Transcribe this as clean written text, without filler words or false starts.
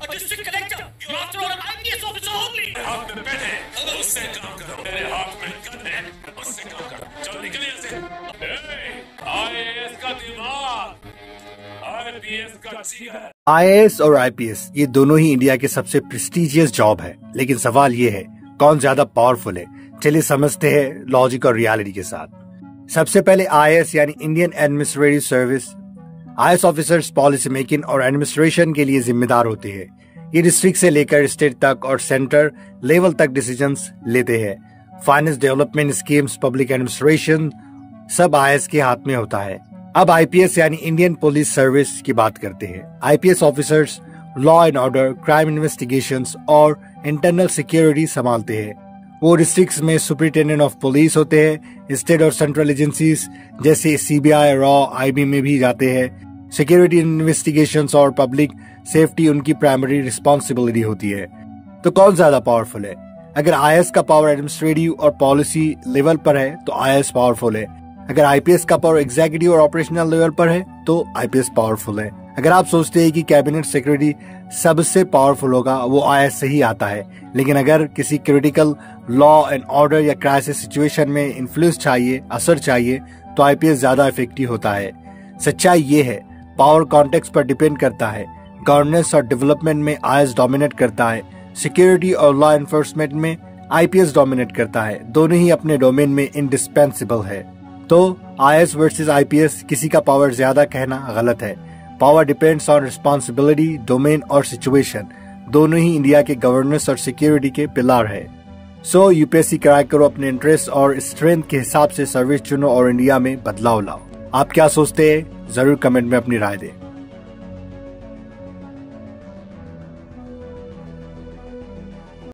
A district collector. You're after all an IPS officer only. हाथ में pen है, उससे काम करो। मेरे हाथ में गन है, उससे काम करो। चलो निकल यहाँ से। आईएएस का दिमाग, आईपीएस का जिगर। आईएएस और आईपीएस ये दोनों ही इंडिया के सबसे प्रेस्टिजियस जॉब है, लेकिन सवाल ये है कौन ज्यादा पावरफुल है। चलिए समझते हैं लॉजिक और रियलिटी के साथ। सबसे पहले आईएएस यानी Indian administrative service. IAS officers policy making और एडमिनिस्ट्रेशन के लिए जिम्मेदार होते हैं। ये डिस्ट्रिक्ट से लेकर स्टेट तक और सेंटर लेवल तक डिसीजंस लेते हैं। Finance, development schemes, public administration सब आईएएस के हाथ में होता है। अब आईपीएस यानी इंडियन पुलिस सर्विस की बात करते हैं। IPS officers law and order, crime investigations और इंटरनल सिक्योरिटी संभालते हैं। वो डिस्ट्रिक्ट्स में सुपरिटेंडेंट ऑफ पुलिस होते हैं। स्टेट और सेंट्रल एजेंसीज जैसे सीबीआई, रॉ, आईबी में भी जाते हैं। सिक्योरिटी इन्वेस्टिगेशंस और पब्लिक सेफ्टी उनकी प्राइमरी रिस्पॉन्सिबिलिटी होती है। तो कौन ज्यादा पावरफुल है? अगर आईएएस का पावर एडमिनिस्ट्रेटिव और पॉलिसी लेवल पर है तो आईएएस पावरफुल है। अगर आईपीएस का पावर एग्जीक्यूटिव और ऑपरेशनल लेवल पर है तो आईपीएस पावरफुल है। अगर आप सोचते हैं कि कैबिनेट सेक्रेटरी सबसे पावरफुल होगा, वो आईएएस से ही आता है। लेकिन अगर किसी क्रिटिकल लॉ एंड ऑर्डर या क्राइसिस सिचुएशन में इन्फ्लुएंस चाहिए, असर चाहिए, तो आईपीएस ज्यादा इफेक्टिव होता है। सच्चाई ये है, पावर कॉन्टेक्स्ट पर डिपेंड करता है। गवर्नेंस और डेवलपमेंट में आईएएस डोमिनेट करता है। सिक्योरिटी और लॉ एनफोर्समेंट में आईपीएस डोमिनेट करता है। दोनों ही अपने डोमेन में इंडिस्पेंसिबल है। तो आईएएस वर्सेस आईपीएस, किसी का पावर ज्यादा कहना गलत है। Power depends on responsibility, domain और सिचुएशन। दोनों ही इंडिया के गवर्नेंस और सिक्योरिटी के पिलर है। सो यूपीएससी क्रैक करो, अपने इंटरेस्ट और स्ट्रेंथ के हिसाब से सर्विस चुनो और इंडिया में बदलाव लाओ। आप क्या सोचते हैं? जरूर कमेंट में अपनी राय दें।